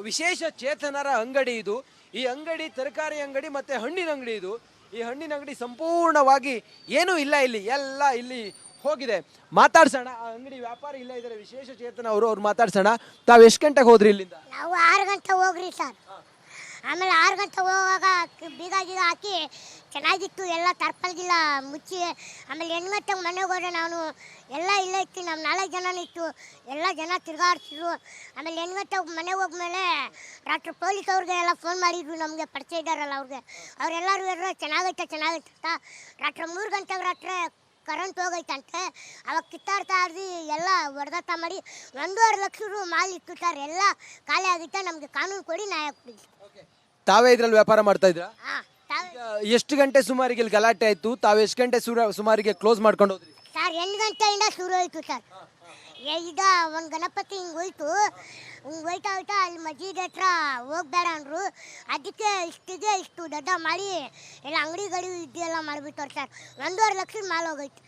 ವಿಶೇಷ ಚೇತನರ ಅಂಗಡಿ ಇದು. ಈ ಅಂಗಡಿ ತರಕಾರಿ ಅಂಗಡಿ ಮತ್ತೆ ಹಣ್ಣಿನ ಅಂಗಡಿ ಇದು. ಈ ಹಣ್ಣಿನ ಅಂಗಡಿ ಸಂಪೂರ್ಣವಾಗಿ ಏನೂ ಇಲ್ಲ, ಇಲ್ಲಿ ಎಲ್ಲ ಇಲ್ಲಿ ಹೋಗಿದೆ. ಮಾತಾಡ್ಸೋಣ, ಆ ಅಂಗಡಿ ವ್ಯಾಪಾರಿ ಇಲ್ಲ ಇದ್ದಾರೆ, ವಿಶೇಷ ಚೇತನ ಅವ್ರು ಮಾತಾಡ್ಸೋಣ. ತಾವು ಎಷ್ಟು ಗಂಟೆಗೆ ಹೋದ್ರಿ ಇಲ್ಲಿಂದ? ನಾವು 6 ಗಂಟೆ ಹೋಗ್ರಿ ಸರ್. ಆಮೇಲೆ 6 ಗಂಟೆ ಹೋಗುವಾಗ ಬೀಗ ಹಾಕಿ ಚೆನ್ನಾಗಿತ್ತು, ಎಲ್ಲ ತರ್ಪಲ್ಗಿಲ್ಲ ಮುಚ್ಚಿ. ಆಮೇಲೆ 8 ಗಂಟೆಗೆ ಮನೆಗೆ ಹೋದ್ರೆ ನಾನು ಎಲ್ಲ ಇಲ್ಲೇ ಇತ್ತು, ನಮ್ಮ 4 ಜನ ಇತ್ತು, ಎಲ್ಲ ಜನ ತಿರ್ಗಾಡ್ತಿದ್ರು. ಆಮೇಲೆ 8 ಗಂಟೆಗೆ ಮನೆಗೆ ಹೋದ್ಮೇಲೆ ರಾತ್ರಿ ಪೊಲೀಸ್ ಅವ್ರಿಗೆ ಎಲ್ಲ ಫೋನ್ ಮಾಡಿದ್ರು, ನಮಗೆ ಪರಿಚಯ ಇದ್ದಾರಲ್ಲ ಅವ್ರಿಗೆ. ಅವರೆಲ್ಲರೂ ಇರೋ ಚೆನ್ನಾಗೈತೆ ಅಂತ. ರಾತ್ರಿ 3 ಗಂಟೆಗೆ ರಾತ್ರಿ ಕರೆಂಟ್ ಹೋಗೈತಂತೆ. ಅವಾಗ ಕಿತ್ತಾಡ್ತಾ ಇದ್ವಿ, ಎಲ್ಲ ಹೊಡೆದಾಟ ಮಾಡಿ 1.5 ಲಕ್ಷ ರೂಪಾಯಿ ಮಾಲ್ ಇತ್ತು ಸರ್. ಎಲ್ಲ ಖಾಲಿ ಆಗಿತ್ತು. ನಮಗೆ ಕಾನೂನು ಕೊಡಿ, ನ್ಯಾಯ ಕೊಡಿ. ತಾವೇ ಇದ್ರಲ್ಲಿ ವ್ಯಾಪಾರ ಮಾಡ್ತಾ ಇದ್ರಾ? ಎಷ್ಟು ಗಂಟೆ ಸುಮಾರಿಗೆ ಇಲ್ಲಿ ಗಲಾಟೆ ಆಯ್ತು? ತಾವು ಎಷ್ಟು ಗಂಟೆ ಸುಮಾರಿಗೆ ಕ್ಲೋಸ್ ಮಾಡ್ಕೊಂಡು ಹೋದ್ರಿ? ಸರ್ 8 ಗಂಟೆಯಿಂದ ಶುರು ಆಯ್ತು ಸರ್. ಈಗ ಒಂದು ಗಣಪತಿ ಹಿಂಗೆ ಹೋಯ್ತು, ಹೋಯ್ತಾ ಅಲ್ಲಿ ಮಸ್ಜಿದ್ ಹತ್ರ ಹೋಗ್ಬೇಡ ಅಂದರು. ಅದಕ್ಕೆ ಇಷ್ಟು ದೊಡ್ಡ ಮಾಡಿ ಎಲ್ಲ ಅಂಗಡಿಗಳು ಇದೆಲ್ಲ ಮಾಡಿಬಿಟ್ಟವ್ರು ಸರ್. 1.5 ಲಕ್ಷದ ಮಾಲ್ ಹೋಗೈತು.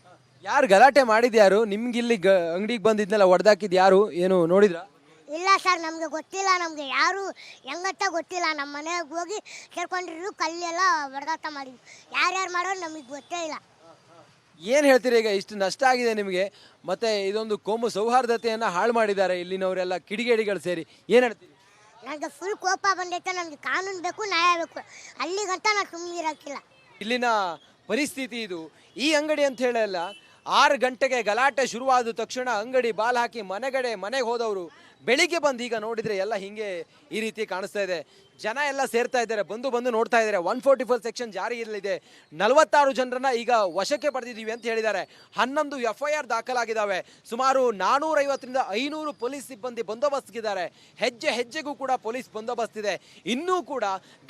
ಯಾರು ಗಲಾಟೆ ಮಾಡಿದ್ಯಾರು? ನಿಮ್ಗೆ ಇಲ್ಲಿ ಅಂಗಡಿಗೆ ಬಂದಿದ್ನೆಲ್ಲ ಹೊಡೆದಾಕಿದ್ ಯಾರು? ಏನು ನೋಡಿದ್ರಾ? ಇಲ್ಲ ಸರ್, ನಮಗೆ ಗೊತ್ತಿಲ್ಲ. ನಮಗೆ ಯಾರು ಹೆಂಗಂತ ಗೊತ್ತಿಲ್ಲ. ನಮ್ಮ ಮನೆಗೆ ಹೋಗಿ ಸೇರ್ಕೊಂಡಿದ್ರು, ಕಲ್ಲೆಲ್ಲ ಹೊಡೆದಾಟ ಮಾಡಿದ್ವಿ. ಯಾರ್ಯಾರು ಮಾಡೋರು ನಮಗೆ ಗೊತ್ತೇ ಇಲ್ಲ. ಏನು ಹೇಳ್ತೀರಿ? ಈಗ ಇಷ್ಟು ನಷ್ಟ ಆಗಿದೆ ನಿಮಗೆ, ಮತ್ತೆ ಇದೊಂದು ಕೋಮು ಸೌಹಾರ್ದತೆಯನ್ನು ಹಾಳು ಮಾಡಿದ್ದಾರೆ ಇಲ್ಲಿನವರೆಲ್ಲ ಕಿಡಿಗೇಡಿಗಳು ಸೇರಿ. ಏನು ಹೇಳ್ತೀರಿ? ನನಗೆ ಫುಲ್ ಕೋಪ ಬಂದೈತೆ. ನಮಗೆ ಕಾನೂನು ಬೇಕು, ನ್ಯಾಯ ಬೇಕು. ಅಲ್ಲಿಗಂತ ನಾನು ಸುಮ್ಮನೆ ಇರೋಕ್ಕಿಲ್ಲ. ಇಲ್ಲಿನ ಪರಿಸ್ಥಿತಿ ಇದು. ಈ ಅಂಗಡಿ ಅಂತ ಹೇಳಲ್ಲ, 6 ಗಂಟೆಗೆ ಗಲಾಟೆ ಶುರುವಾದ ತಕ್ಷಣ ಅಂಗಡಿ ಬಾಲ್ ಹಾಕಿ ಮನೆಗೆ ಹೋದವರು ಬೆಳಿಗ್ಗೆ ಬಂದು ಈಗ ನೋಡಿದರೆ ಎಲ್ಲ ಹಿಂಗೆ ಈ ರೀತಿ ಕಾಣಿಸ್ತಾ ಇದೆ. ಜನ ಎಲ್ಲ ಸೇರ್ತಾ ಇದ್ದಾರೆ, ಬಂದು ನೋಡ್ತಾ ಇದ್ದಾರೆ. 144 ಸೆಕ್ಷನ್ ಜಾರಿಯಲ್ಲಿದೆ. 46 ಜನರನ್ನ ಈಗ ವಶಕ್ಕೆ ಪಡೆದಿದ್ದೀವಿ ಅಂತ ಹೇಳಿದ್ದಾರೆ. 11 FIR ದಾಖಲಾಗಿದ್ದಾವೆ. ಸುಮಾರು 450ರಿಂದ 500 ಪೊಲೀಸ್ ಸಿಬ್ಬಂದಿ ಬಂದೋಬಸ್ತಿದ್ದಾರೆ. ಹೆಜ್ಜೆಗೂ ಕೂಡ ಪೊಲೀಸ್ ಬಂದೋಬಸ್ತ್ ಇದೆ. ಇನ್ನೂ ಕೂಡ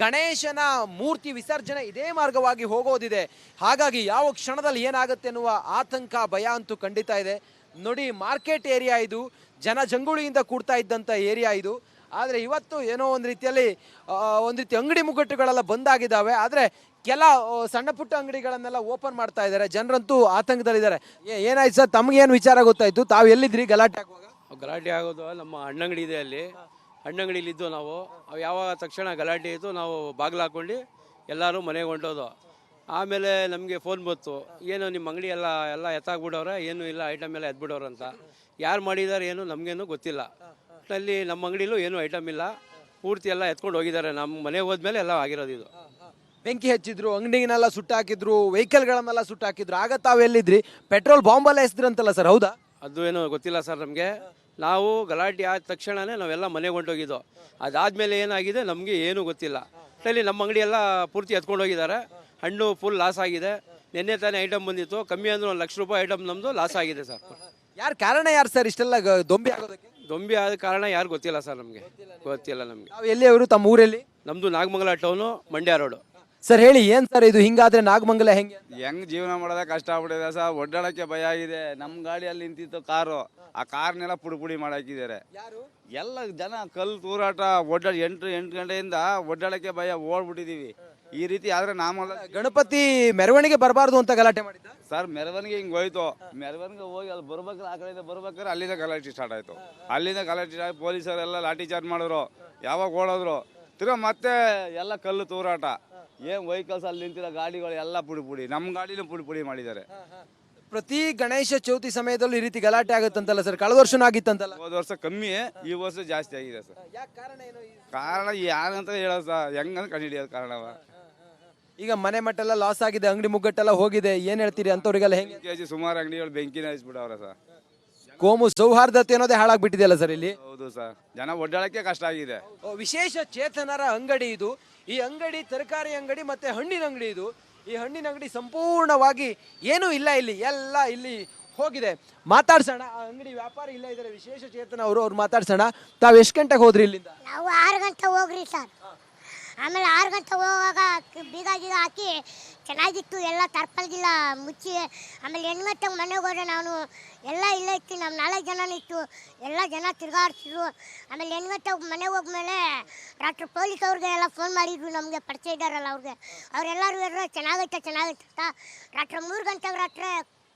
ಗಣೇಶನ ಮೂರ್ತಿ ವಿಸರ್ಜನೆ ಇದೇ ಮಾರ್ಗವಾಗಿ ಹೋಗೋದಿದೆ. ಹಾಗಾಗಿ ಯಾವ ಕ್ಷಣದಲ್ಲಿ ಏನಾಗುತ್ತೆ ಅನ್ನುವ ಆತಂಕ, ಭಯ ಅಂತೂ ಖಂಡಿತ ಇದೆ. ನೋಡಿ, ಮಾರ್ಕೆಟ್ ಏರಿಯಾ ಇದು, ಜನ ಜಂಗುಳಿಯಿಂದ ಕೂಡ್ತಾ ಇದ್ದಂಥ ಏರಿಯಾ ಇದು. ಆದರೆ ಇವತ್ತು ಏನೋ ಒಂದು ರೀತಿ ಅಂಗಡಿ ಮುಗ್ಗಟ್ಟುಗಳೆಲ್ಲ ಬಂದಾಗಿದ್ದಾವೆ. ಆದರೆ ಕೆಲ ಸಣ್ಣ ಪುಟ್ಟ ಅಂಗಡಿಗಳನ್ನೆಲ್ಲ ಓಪನ್ ಮಾಡ್ತಾ ಇದ್ದಾರೆ. ಜನರಂತೂ ಆತಂಕದಲ್ಲಿದ್ದಾರೆ. ಏನಾಯ್ತು ಸರ್, ತಮಗೇನು ವಿಚಾರ ಗೊತ್ತಾಯ್ತು? ತಾವು ಎಲ್ಲಿದ್ರಿ ಗಲಾಟೆ ಆಗುವಾಗ? ಗಲಾಟೆ ಆಗೋದು ನಮ್ಮ ಹಣ್ಣಂಗಡಿ ಇದೆ, ಅಲ್ಲಿ ಹಣ್ಣಂಗಡಿಲಿದ್ದು ನಾವು ಯಾವಾಗ ತಕ್ಷಣ ಗಲಾಟೆ ಇತ್ತು, ನಾವು ಬಾಗಿಲು ಹಾಕ್ಕೊಂಡು ಎಲ್ಲರೂ ಮನೆಗೆ ಹೊಂಟೋದು. ಆಮೇಲೆ ನಮಗೆ ಫೋನ್ ಬಂತು, ಏನು ನಿಮ್ಮ ಅಂಗಡಿ ಎಲ್ಲ ಎತ್ತಾಕ್ಬಿಡೋರೆ, ಏನೂ ಇಲ್ಲ, ಐಟಮ್ ಎಲ್ಲ ಎದ್ಬಿಡೋರು ಅಂತ. ಯಾರು ಮಾಡಿದ್ದಾರೆ ಏನು ನಮಗೇನು ಗೊತ್ತಿಲ್ಲ. ಅಲ್ಲಿ ನಮ್ಮ ಅಂಗಡಿಲೂ ಏನೂ ಐಟಮ್ ಇಲ್ಲ, ಪೂರ್ತಿ ಎಲ್ಲ ಎತ್ಕೊಂಡು ಹೋಗಿದ್ದಾರೆ. ನಮ್ಮ ಮನೆಗೆ ಹೋದ್ಮೇಲೆ ಎಲ್ಲ ಆಗಿರೋದು ಇದು. ಬೆಂಕಿ ಹಚ್ಚಿದ್ರು, ಅಂಗಡಿನೆಲ್ಲ ಸುಟ್ಟಾಕಿದ್ರು, ವೆಹಿಕಲ್ಗಳನ್ನೆಲ್ಲ ಸುಟ್ಟಾಕಿದ್ರು. ಆಗ ತಾವೆಲ್ಲಿದ್ರಿ? ಪೆಟ್ರೋಲ್ ಬಾಂಬೆಲ್ಲ ಎಸ್ದ್ರಂತಲ್ಲ ಸರ್, ಹೌದಾ? ಅದು ಏನೋ ಗೊತ್ತಿಲ್ಲ ಸರ್ ನಮಗೆ. ನಾವು ಗಲಾಟೆ ಆದ ತಕ್ಷಣವೇ ನಾವೆಲ್ಲ ಮನೆಗೆ ಹೊಂಟೋಗಿದ್ದು. ಅದಾದಮೇಲೆ ಏನಾಗಿದೆ ನಮಗೆ ಏನೂ ಗೊತ್ತಿಲ್ಲ. ಅಲ್ಲಿ ನಮ್ಮ ಅಂಗಡಿ ಎಲ್ಲ ಪೂರ್ತಿ ಎತ್ಕೊಂಡು ಹೋಗಿದ್ದಾರೆ. ಹಣ್ಣು ಫುಲ್ ಲಾಸ್ ಆಗಿದೆ. ನಿನ್ನೆ ತಾನೇ ಐಟಮ್ ಬಂದಿತ್ತು, ಕಮ್ಮಿ ಅಂದ್ರೆ 1 ಲಕ್ಷ ರೂಪಾಯಿ ಐಟಮ್ ನಮ್ಮದು ಲಾಸ್ ಆಗಿದೆ ಸರ್. ಕಾರಣ ಯಾರು ಸರ್ ಇಷ್ಟೆಲ್ಲ ದೊಂಬಿ ಆಗೋದಕ್ಕೆ? ದೊಂಬಿ ಆದ ಕಾರಣ ಯಾರು ಗೊತ್ತಿಲ್ಲ ಸರ್, ನಮಗೆ ಗೊತ್ತಿಲ್ಲ. ನಮಗೆ ನಾವು ಎಲ್ಲಿ ಅವರು? ತಮ್ಮ ಊರಲ್ಲಿ? ನಮ್ಮದು Nagamangala town, Mandya road. Sir ಹೇಳಿ, ಏನು ಸರ್ ಇದು ಹಿಂಗಾದ್ರೆ ನಾಗಮಂಗಲ ಹೆಂಗ್ ಜೀವನ ಮಾಡೋದೇ ಕಷ್ಟ ಆಗ್ಬಿಟ್ಟಿದೆ ಸರ್. ಒಡ್ಡಾಡಕ್ಕೆ ಭಯ ಆಗಿದೆ. ನಮ್ಮ ಗಾಡಿಯಲ್ಲಿ ನಿಂತಿತ್ತು ಕಾರು, ಆ ಕಾರ್ನೆಲ್ಲ ಪುಡಿ ಮಾಡಾಕಿದ್ದಾರೆ. ಎಲ್ಲ ಜನ ಕಲ್ಲು ತೂರಾಟ ಒಡ್ಡಾಡಿ 8 ಗಂಟೆಯಿಂದ ಒಡ್ಡಾಡಕ್ಕೆ ಭಯ, ಓಡ್ಬಿಟ್ಟಿದೀವಿ. ಈ ರೀತಿ ಆದ್ರೆ ಗಣಪತಿ ಮೆರವಣಿಗೆ ಬರಬಾರ್ದು ಅಂತ ಗಲಾಟೆ ಮಾಡಿದ್ದ ಸರ್. ಮೆರವಣಿಗೆ ಹಿಂಗೆ ಹೋಯ್ತು, ಮೆರವಣಿಗೆ ಹೋಗಿ ಅಲ್ಲಿ ಬರ್ಬೇಕಾದ್ರೆ, ಆ ಕಡೆಯಿಂದ ಬರ್ಬೇಕಾದ್ರೆ ಅಲ್ಲಿಂದ ಗಲಾಟೆ ಸ್ಟಾರ್ಟ್ ಆಯ್ತು. ಅಲ್ಲಿಂದ ಗಲಾಟೆ ಆಗಿ ಪೊಲೀಸರೆಲ್ಲ ಲಾಠಿ ಚಾರ್ಜ್ ಮಾಡಿದ್ರು. ಯಾವಾಗ ಓಡೋದ್ರು, ತಿರ್ಗಾ ಮತ್ತೆ ಎಲ್ಲ ಕಲ್ಲು ತೂರಾಟ. ಏನ್ ವೆಹಿಕಲ್ಸ್ ಅಲ್ಲಿ ನಿಂತಿರೋ ಗಾಡಿಗಳು ಎಲ್ಲ ಪುಡಿ, ನಮ್ಮ ಗಾಡಿನೂ ಪುಡಿ ಮಾಡಿದ್ದಾರೆ. ಪ್ರತಿ ಗಣೇಶ ಚೌತಿ ಸಮಯದಲ್ಲೂ ಈ ರೀತಿ ಗಲಾಟೆ ಆಗುತ್ತಂತಲ್ಲ ಸರ್? ಕಳೆದ ವರ್ಷನೂ ಆಗಿತ್ತಂತಲ್ಲ? ಹೋದ ವರ್ಷ ಕಮ್ಮಿ, ಈ ವರ್ಷ ಜಾಸ್ತಿ ಆಗಿದೆ ಸರ್. ಕಾರಣ ಯಾರಂತ ಹೇಳೋ ಸರ್, ಹೆಂಗಂತ ಕಂಡುಹಿಡಿಯೋದು ಕಾರಣವ. ಈಗ ಮನೆ ಮಟ್ಟೆಲ್ಲ ಲಾಸ್ ಆಗಿದೆ, ಅಂಗಡಿ ಮುಗ್ಗಟ್ಟೆಲ್ಲ ಹೋಗಿದೆ, ಏನ್ ಹೇಳ್ತೀರಿ ಅಂತವ್ರಿಗೆಲ್ಲ? ಹೆಂಗೆ ಕೆಜಿ ಸುಮಾರು ಅಂಗಡಿಗಳು ಬೆಂಕಿನ ಹಚ್ಬಿಟ್ಟವ್ರೆ ಸರ್. ಕೋಮು ಸೌಹಾರ್ದತೆ ಅನ್ನೋದೇ ಹಾಳಾಗ್ಬಿಟ್ಟಿದೆಯಲ್ಲ ಸರ್ ಇಲ್ಲಿ? ಹೌದು ಸರ್, ಜನ ಒಡ್ಡಾಡಕ್ಕೆ ಕಷ್ಟ ಆಗಿದೆ. ವಿಶೇಷ ಚೇತನರ ಅಂಗಡಿ ಇದು. ಈ ಅಂಗಡಿ ತರಕಾರಿ ಅಂಗಡಿ ಮತ್ತೆ ಹಣ್ಣಿನ ಅಂಗಡಿ ಇದು. ಈ ಹಣ್ಣಿನ ಅಂಗಡಿ ಸಂಪೂರ್ಣವಾಗಿ ಏನೂ ಇಲ್ಲ, ಇಲ್ಲಿ ಎಲ್ಲ ಇಲ್ಲಿ ಹೋಗಿದೆ. ಮಾತಾಡ್ಸೋಣ, ಆ ಅಂಗಡಿ ವ್ಯಾಪಾರಿ ಇಲ್ಲ ಇದ್ದಾರೆ, ವಿಶೇಷ ಚೇತನ ಅವ್ರು ಮಾತಾಡ್ಸೋಣ. ತಾವು ಎಷ್ಟು ಗಂಟೆಗೆ ಹೋದ್ರಿ ಇಲ್ಲಿಂದ? ನಾವು 6 ಗಂಟೆ ಹೋಗ್ರಿ ಸರ್. ಆಮೇಲೆ 6 ಗಂಟೆ ಹೋಗುವಾಗ ಬೀಗ ಹಾಕಿ ಚೆನ್ನಾಗಿತ್ತು, ಎಲ್ಲ ತರ್ಪಲ್ಗಿಲ್ಲ ಮುಚ್ಚಿ. ಆಮೇಲೆ 8 ಗಂಟೆಗೆ ಮನೆಗೆ ಹೋದ್ರೆ ನಾನು ಎಲ್ಲ ಇಲ್ಲೇ ಇತ್ತು, ನಮ್ಮ 4 ಜನ ಇತ್ತು, ಎಲ್ಲ ಜನ ತಿರ್ಗಾಡ್ತಿದ್ರು. ಆಮೇಲೆ 8 ಗಂಟೆಗೆ ಮನೆಗೆ ಹೋದ್ಮೇಲೆ ರಾತ್ರಿ ಪೊಲೀಸ್ ಅವ್ರಿಗೆ ಎಲ್ಲ ಫೋನ್ ಮಾಡಿದ್ರು, ನಮಗೆ ಪರಿಚಯ ಇದ್ದಾರಲ್ಲ ಅವ್ರಿಗೆ. ಅವರೆಲ್ಲರೂ ಚೆನ್ನಾಗೈತೆ ಅಂತ. ರಾತ್ರಿ 3 ಗಂಟೆಗೆ ರಾತ್ರಿ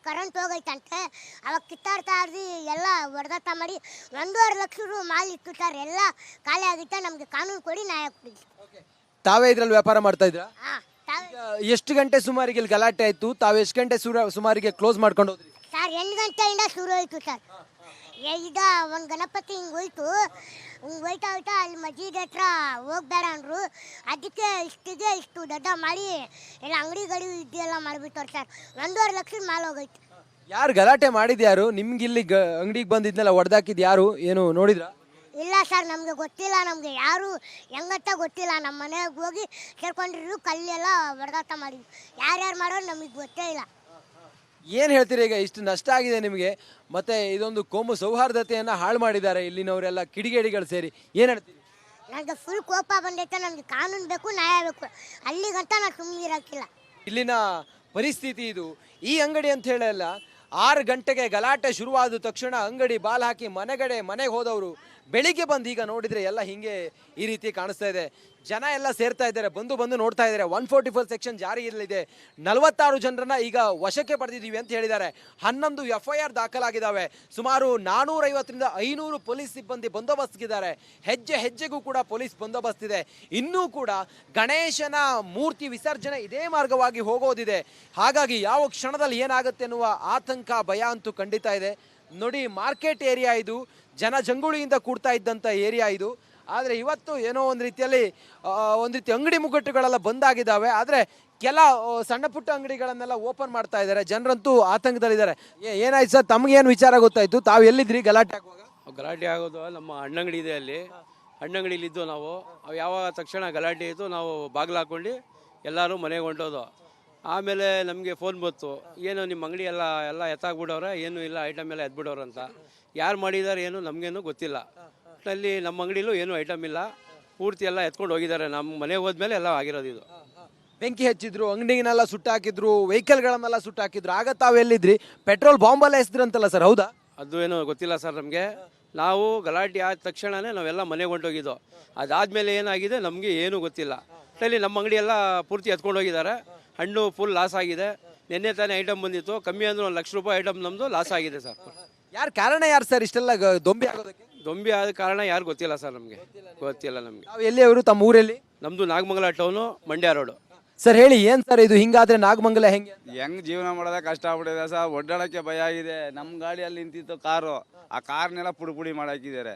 ಕರೆಂಟ್ ಹೋಗೈತಂತೆ. ಅವಾಗ ಕಿತ್ತಾಡ್ತಾ ಇದ್ವಿ, ಎಲ್ಲ ಹೊಡೆದಾಟ ಮಾಡಿ 1.5 ಲಕ್ಷ ರು ಮಾಲ್ ಇತ್ತು ಸರ್. ಎಲ್ಲ ಖಾಲಿ ಆಗಿತ್ತು. ನಮಗೆ ಕಾನೂನು ಕೊಡಿ, ನ್ಯಾಯ ಕೊಡಿ. ತಾವೇ ಇದ್ರಲ್ಲಿ ವ್ಯಾಪಾರ ಮಾಡ್ತಾ ಇದ್ರಾ? ಹಾಂ ಎಷ್ಟು ಗಂಟೆ ಸುಮಾರಿಗೆ ಇಲ್ಲಿ ಗಲಾಟೆ ಆಯ್ತು? ತಾವು ಎಷ್ಟು ಗಂಟೆ ಸುಮಾರಿಗೆ ಕ್ಲೋಸ್ ಮಾಡ್ಕೊಂಡು ಹೋದ್ರಿ? ಸರ್ 8 ಗಂಟೆಯಿಂದ ಶುರು ಆಯಿತು ಸರ್. ಈಗ ಒಂದು ಗಣಪತಿ ಹಿಂಗೆ ಹೋಯ್ತು, ಹಿಂಗೆ ಹೋಯ್ತಾ ಅಲ್ಲಿ ಮಸ್ಜಿದ್ ಹತ್ರ ಹೋಗ್ಬೇಡ ಅಂದರು. ಅದಕ್ಕೆ ಇಷ್ಟು ದೊಡ್ಡ ಮಾಡಿ ಎಲ್ಲ ಅಂಗಡಿಗಳು ಇದೆಲ್ಲ ಮಾಡಿಬಿಟ್ಟವ್ರು ಸರ್. 1.5 ಲಕ್ಷದ ಮಾಲ್ ಹೋಗೈತೆ. ಯಾರು ಗಲಾಟೆ ಮಾಡಿದ್ಯಾರು? ನಿಮ್ಗೆ ಇಲ್ಲಿ ಅಂಗಡಿಗೆ ಬಂದಿದ್ನೆಲ್ಲ ಹೊಡೆದಾಕಿದ್ ಯಾರು? ಏನು ನೋಡಿದ್ರ? ಇಲ್ಲ ಸರ್, ನಮಗೆ ಗೊತ್ತಿಲ್ಲ. ನಮಗೆ ಯಾರು ಹೆಂಗಂತ ಗೊತ್ತಿಲ್ಲ. ನಮ್ಮ ಮನೆಗೆ ಹೋಗಿ ಸೇರ್ಕೊಂಡಿದ್ರು, ಕಲ್ಲೆಲ್ಲ ಹೊಡೆದಾಟ ಮಾಡಿದ್ವಿ. ಯಾರ್ಯಾರು ಮಾಡೋರು ನಮಗೆ ಗೊತ್ತೇ ಇಲ್ಲ. ಏನು ಹೇಳ್ತೀರಿ? ಈಗ ಇಷ್ಟು ನಷ್ಟ ಆಗಿದೆ ನಿಮಗೆ, ಮತ್ತೆ ಇದೊಂದು ಕೋಮು ಸೌಹಾರ್ದತೆಯನ್ನು ಹಾಳು ಮಾಡಿದ್ದಾರೆ ಇಲ್ಲಿನವರೆಲ್ಲ ಕಿಡಿಗೇಡಿಗಳು ಸೇರಿ. ಏನು ಹೇಳ್ತೀರಿ? ನನಗೆ ಫುಲ್ ಕೋಪ ಬಂದೈತೆ. ನಮಗೆ ಕಾನೂನು ಬೇಕು, ನ್ಯಾಯ ಬೇಕು. ಅಲ್ಲಿಗಂತ ನಾನು ಸುಮ್ಮನೆ ಇರೋಕ್ಕಿಲ್ಲ. ಇಲ್ಲಿನ ಪರಿಸ್ಥಿತಿ ಇದು. ಈ ಅಂಗಡಿ ಅಂತ ಹೇಳಲ್ಲ, 6 ಗಂಟೆಗೆ ಗಲಾಟೆ ಶುರುವಾದ ತಕ್ಷಣ ಅಂಗಡಿ ಬಾಲ್ ಹಾಕಿ ಮನೆಗೆ ಹೋದವರು ಬೆಳಿಗ್ಗೆ ಬಂದು ಈಗ ನೋಡಿದ್ರೆ ಎಲ್ಲ ಹಿಂಗೆ ಈ ರೀತಿ ಕಾಣಿಸ್ತಾ ಇದೆ. ಜನ ಎಲ್ಲ ಸೇರ್ತಾ ಇದ್ದಾರೆ, ಬಂದು ನೋಡ್ತಾ ಇದ್ದಾರೆ. 144 ಸೆಕ್ಷನ್ ಜಾರಿಯಲ್ಲಿದೆ. 46 ಜನರನ್ನ ಈಗ ವಶಕ್ಕೆ ಪಡೆದಿದ್ದೀವಿ ಅಂತ ಹೇಳಿದ್ದಾರೆ. 11 FIR ದಾಖಲಾಗಿದ್ದಾವೆ. ಸುಮಾರು 450ರಿಂದ 500 ಪೊಲೀಸ್ ಸಿಬ್ಬಂದಿ ಬಂದೋಬಸ್ತಿದ್ದಾರೆ. ಹೆಜ್ಜೆಗೂ ಕೂಡ ಪೊಲೀಸ್ ಬಂದೋಬಸ್ತ್ ಇದೆ. ಇನ್ನೂ ಕೂಡ ಗಣೇಶನ ಮೂರ್ತಿ ವಿಸರ್ಜನೆ ಇದೇ ಮಾರ್ಗವಾಗಿ ಹೋಗೋದಿದೆ. ಹಾಗಾಗಿ ಯಾವ ಕ್ಷಣದಲ್ಲಿ ಏನಾಗುತ್ತೆ ಅನ್ನುವ ಆತಂಕ, ಭಯ ಅಂತೂ ಖಂಡಿತ ಇದೆ. ನೋಡಿ, ಮಾರ್ಕೆಟ್ ಏರಿಯಾ ಇದು, ಜನ ಜಂಗುಳಿಯಿಂದ ಕೂಡ್ತಾ ಇದ್ದಂಥ ಏರಿಯಾ ಇದು. ಆದರೆ ಇವತ್ತು ಏನೋ ಒಂದು ರೀತಿ ಅಂಗಡಿ ಮುಗ್ಗಟ್ಟುಗಳೆಲ್ಲ ಬಂದಾಗಿದ್ದಾವೆ. ಆದರೆ ಕೆಲ ಸಣ್ಣ ಪುಟ್ಟ ಅಂಗಡಿಗಳನ್ನೆಲ್ಲ ಓಪನ್ ಮಾಡ್ತಾ ಇದ್ದಾರೆ. ಜನರಂತೂ ಆತಂಕದಲ್ಲಿದ್ದಾರೆ. ಏನಾಯ್ತು ಸರ್, ತಮಗೇನು ವಿಚಾರ ಗೊತ್ತಾಯ್ತು? ತಾವು ಎಲ್ಲಿದ್ರಿ ಗಲಾಟೆ ಆಗುವಾಗ? ಗಲಾಟೆ ಆಗೋದು ನಮ್ಮ ಹಣ್ಣಂಗಡಿ ಇದೆ, ಅಲ್ಲಿ ಹಣ್ಣಂಗಡಿಲಿದ್ದು ನಾವು. ಅವು ಯಾವಾಗ ತಕ್ಷಣ ಗಲಾಟೆ ಇತ್ತು, ನಾವು ಬಾಗಿಲು ಹಾಕ್ಕೊಂಡು ಎಲ್ಲರೂ ಮನೆಗೆ ಹೊಂಟೋದು. ಆಮೇಲೆ ನಮಗೆ ಫೋನ್ ಬಂತು, ಏನು ನಿಮ್ಮ ಅಂಗಡಿ ಎಲ್ಲ ಎತ್ತಾಕ್ಬಿಡೋರೆ, ಏನೂ ಇಲ್ಲ, ಐಟಮ್ ಎಲ್ಲ ಎದ್ಬಿಡೋರು ಅಂತ. ಯಾರು ಮಾಡಿದ್ದಾರೆ ಏನು ನಮಗೇನು ಗೊತ್ತಿಲ್ಲ. ಅಲ್ಲಿ ನಮ್ಮ ಅಂಗಡಿಲೂ ಏನೂ ಐಟಮ್ ಇಲ್ಲ, ಪೂರ್ತಿ ಎಲ್ಲ ಎತ್ಕೊಂಡು ಹೋಗಿದ್ದಾರೆ. ನಮ್ಮ ಮನೆಗೆ ಹೋದ್ಮೇಲೆ ಎಲ್ಲ ಆಗಿರೋದು ಇದು. ಬೆಂಕಿ ಹಚ್ಚಿದ್ರು, ಅಂಗಡಿನೆಲ್ಲ ಸುಟ್ಟಾಕಿದ್ರು, ವೆಹಿಕಲ್ಗಳನ್ನೆಲ್ಲ ಸುಟ್ಟಾಕಿದ್ರು. ಆಗ ತಾವು ಎಲ್ಲಿದ್ರಿ? ಪೆಟ್ರೋಲ್ ಬಾಂಬೆಲ್ಲ ಎಸ್ದ್ರಂತಲ್ಲ ಸರ್, ಹೌದಾ? ಅದು ಏನೋ ಗೊತ್ತಿಲ್ಲ ಸರ್ ನಮಗೆ. ನಾವು ಗಲಾಟೆ ಆದ ತಕ್ಷಣವೇ ನಾವೆಲ್ಲ ಮನೆಗೆ ಹೊಂಟೋಗಿದ್ದು. ಅದಾದಮೇಲೆ ಏನಾಗಿದೆ ನಮಗೆ ಏನೂ ಗೊತ್ತಿಲ್ಲ. ಅಲ್ಲಿ ನಮ್ಮ ಅಂಗಡಿ ಎಲ್ಲ ಪೂರ್ತಿ ಎತ್ಕೊಂಡು ಹೋಗಿದ್ದಾರೆ. ಹಣ್ಣು ಫುಲ್ ಲಾಸ್ ಆಗಿದೆ. ನಿನ್ನೆ ತಾನೇ ಐಟಮ್ ಬಂದಿತ್ತು, ಕಮ್ಮಿ ಅಂದ್ರೆ 1 ಲಕ್ಷ ರೂಪಾಯಿ ಐಟಮ್ ನಮ್ಮದು ಲಾಸ್ ಆಗಿದೆ ಸರ್. ಕಾರಣ ಯಾರು ಸರ್ ಇಷ್ಟೆಲ್ಲ ದೊಂಬಿ ಆಗೋದಕ್ಕೆ? ದೊಂಬಿ ಆದ ಕಾರಣ ಯಾರು ಗೊತ್ತಿಲ್ಲ ಸರ್, ನಮಗೆ ಗೊತ್ತಿಲ್ಲ. ನಮಗೆ ತಾವು ಎಲ್ಲಿ ಅವರು? ತಮ್ಮ ಊರಲ್ಲಿ? ನಮ್ಮದು Nagamangala town, Mandya road. Sir ಹೇಳಿ, ಏನ್ ಸರ್ ಇದು ಹಿಂಗಾದ್ರೆ ನಾಗಮಂಗಲ ಹೆಂಗೆ? ಹೆಂಗ್ ಜೀವನ ಮಾಡೋದೇ ಕಷ್ಟ ಆಗ್ಬಿಟ್ಟಿದೆ ಸರ್. ಒಡ್ಡಾಡಕ್ಕೆ ಭಯ ಆಗಿದೆ. ನಮ್ಮ ಗಾಡಿಯಲ್ಲಿ ನಿಂತಿತ್ತು ಕಾರು, ಆ ಕಾರ್ನೆಲ್ಲ ಪುಡಿ ಮಾಡಾಕಿದ್ದಾರೆ.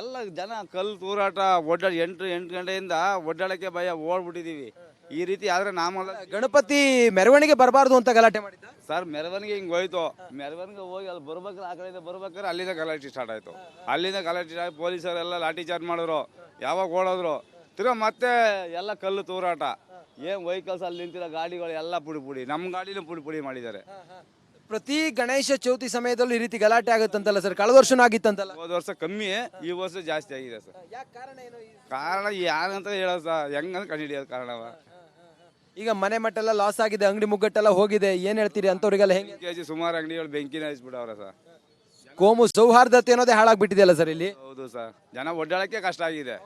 ಎಲ್ಲ ಜನ ಕಲ್ಲು ತೂರಾಟ, ಒಡ್ಡಾಡಿ 8 ಗಂಟೆಯಿಂದ ಒಡ್ಡಾಡಕ್ಕೆ ಭಯ, ಓಡ್ಬಿಟ್ಟಿದೀವಿ. ಈ ರೀತಿ ಆದ್ರೆ ನಾಮಲ್ಲ. ಗಣಪತಿ ಮೆರವಣಿಗೆ ಬರಬಾರ್ದು ಅಂತ ಗಲಾಟೆ ಮಾಡಿದ್ದ ಸರ್. ಮೆರವಣಿಗೆ ಹಿಂಗೆ ಹೋಯ್ತು. ಮೆರವಣಿಗೆ ಹೋಗಿ ಅಲ್ಲಿ ಬರ್ಬೇಕಾದ್ರೆ, ಆ ಕಡೆಯಿಂದ ಬರ್ಬೇಕಾದ್ರೆ ಅಲ್ಲಿಂದ ಗಲಾಟೆ ಸ್ಟಾರ್ಟ್ ಆಯ್ತು. ಅಲ್ಲಿಂದ ಗಲಾಟೆ ಆಗಿ ಪೊಲೀಸರೆಲ್ಲ ಲಾಠಿ ಚಾರ್ಜ್ ಮಾಡಿದ್ರು. ಯಾವಾಗ ಓಡೋದ್ರು, ತಿರ್ಗಾ ಮತ್ತೆ ಎಲ್ಲ ಕಲ್ಲು ತೂರಾಟ. ಏನು ವೆಹಿಕಲ್ಸ್ ಅಲ್ಲಿ ನಿಂತಿರೋ ಗಾಡಿಗಳು ಎಲ್ಲ ಪುಡಿ, ನಮ್ಮ ಗಾಡಿನೂ ಪುಡಿ ಮಾಡಿದ್ದಾರೆ. ಪ್ರತಿ ಗಣೇಶ ಚೌತಿ ಸಮಯದಲ್ಲೂ ಈ ರೀತಿ ಗಲಾಟೆ ಆಗುತ್ತಂತಲ್ಲ ಸರ್? ಕಳೆದ ವರ್ಷನೂ ಆಗಿತ್ತಂತಲ್ಲ? ಹೋದ ವರ್ಷ ಕಮ್ಮಿ, ಈ ವರ್ಷ ಜಾಸ್ತಿ ಆಗಿದೆ ಸರ್. ಕಾರಣ ಯಾರಂತ ಹೇಳೋದು ಸರ್, ಹೆಂಗಂತ ಕಂಡುಹಿಡಿಯೋದು ಕಾರಣವ? ಈಗ ಮನೆ ಮಟ್ಟೆಲ್ಲ ಲಾಸ್ ಆಗಿದೆ, ಅಂಗಡಿ ಮುಗ್ಗಟ್ಟೆಲ್ಲ ಹೋಗಿದೆ. ಏನ್ ಹೇಳ್ತೀರಿ ಅಂತವ್ರಿಗೆಲ್ಲ? ಹೆಂಗೆ ಕೆಜಿ ಸುಮಾರು ಅಂಗಡಿಗಳು ಬೆಂಕಿನ ಹಚ್ಬಿಟ್ಟವ್ರೆ ಸರ್. ಕೋಮು ಸೌಹಾರ್ದತೆ ಅನ್ನೋದೇ ಹಾಳಾಗ್ಬಿಟ್ಟಿದೆಯಲ್ಲ ಸರ್ ಇಲ್ಲಿ? ಹೌದು ಸರ್, ಜನ ಒಡ್ಡಾಡಕ್ಕೆ ಕಷ್ಟ ಆಗಿದೆ.